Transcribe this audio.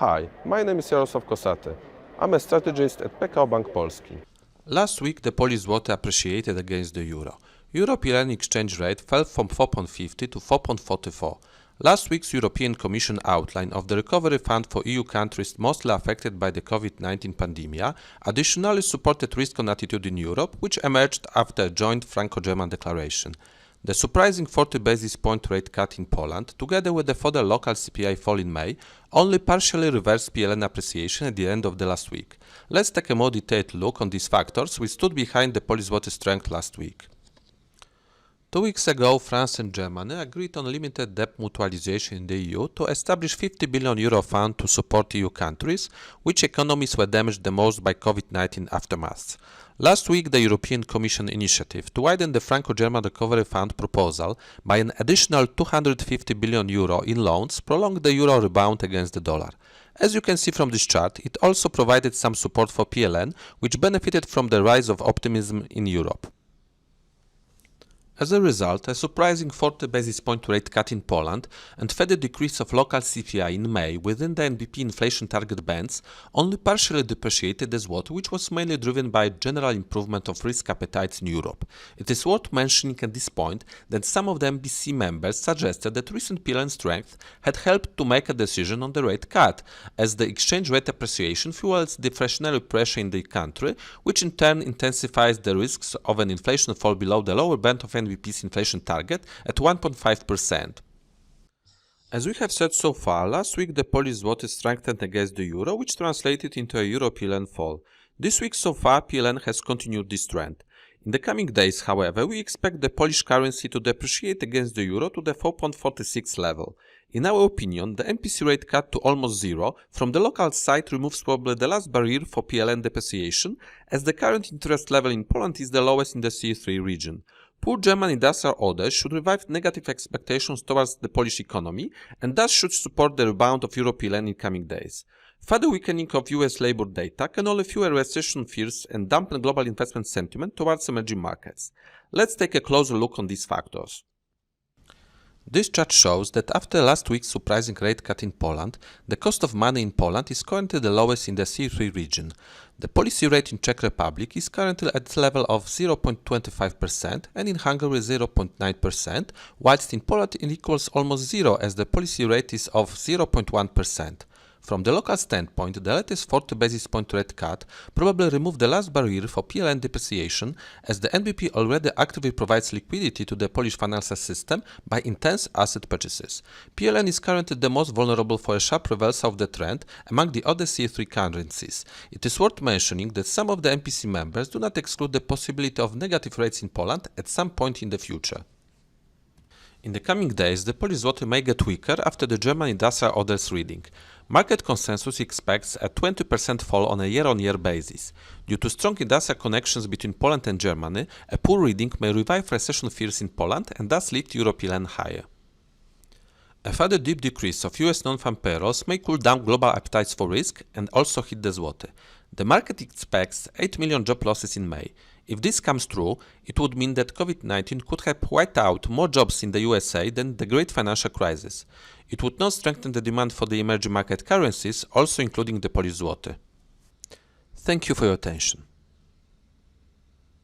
Hi, my name is Jarosław Kosaty. I'm a strategist at PKO Bank Polski. Last week, the Polish zloty appreciated against the euro. Euro-PLN exchange rate fell from 4.50 to 4.44. Last week's European Commission outline of the recovery fund for EU countries mostly affected by the COVID-19 pandemic additionally supported risk-on attitude in Europe, which emerged after a joint Franco-German declaration. The surprising 40 basis point rate cut in Poland, together with the further local CPI fall in May, only partially reversed PLN appreciation at the end of the last week. Let's take a more detailed look on these factors which stood behind the Polish zloty strength last week. 2 weeks ago, France and Germany agreed on limited debt mutualization in the EU to establish €50 billion fund to support EU countries, which economies were damaged the most by COVID-19 aftermath. Last week, the European Commission initiative to widen the Franco-German Recovery Fund proposal by an additional €250 billion in loans prolonged the euro rebound against the dollar. As you can see from this chart, it also provided some support for PLN, which benefited from the rise of optimism in Europe. As a result, a surprising 40 basis point rate cut in Poland and further decrease of local CPI in May within the NBP inflation target bands only partially depreciated the zloty, which was mainly driven by general improvement of risk appetites in Europe. It is worth mentioning at this point that some of the NBC members suggested that recent PLN strength had helped to make a decision on the rate cut, as the exchange rate appreciation fuels deflationary pressure in the country, which in turn intensifies the risks of an inflation fall below the lower band of NBP's inflation target at 1.5%. As we have said so far, last week the Polish zloty strengthened against the euro, which translated into a euro-PLN fall. This week so far, PLN has continued this trend. In the coming days, however, we expect the Polish currency to depreciate against the euro to the 4.46 level. In our opinion, the MPC rate cut to almost zero from the local side removes probably the last barrier for PLN depreciation, as the current interest level in Poland is the lowest in the CE3 region. Poor German industrial orders should revive negative expectations towards the Polish economy and thus should support the rebound of euro-PLN in coming days. Further weakening of US labor data can only fuel recession fears and dampen global investment sentiment towards emerging markets. Let's take a closer look on these factors. This chart shows that after last week's surprising rate cut in Poland, the cost of money in Poland is currently the lowest in the CE3 region. The policy rate in Czech Republic is currently at the level of 0.25% and in Hungary 0.9%, whilst in Poland it equals almost zero as the policy rate is of 0.1%. From the local standpoint, the latest 40 basis point rate cut probably removed the last barrier for PLN depreciation, as the NBP already actively provides liquidity to the Polish financial system by intense asset purchases. PLN is currently the most vulnerable for a sharp reversal of the trend among the other CE3 currencies. It is worth mentioning that some of the MPC members do not exclude the possibility of negative rates in Poland at some point in the future. In the coming days, the Polish zloty may get weaker after the German industrial orders reading. Market consensus expects a 20% fall on a year-on-year basis. Due to strong industrial connections between Poland and Germany, a poor reading may revive recession fears in Poland and thus lift euro-PLN higher. A further deep decrease of US non-farm payrolls may cool down global appetites for risk and also hit the zloty. The market expects 8 million job losses in May. If this comes true, it would mean that COVID-19 could have wiped out more jobs in the USA than the Great Financial Crisis. It would not strengthen the demand for the emerging market currencies, also including the Polish zloty. Thank you for your attention.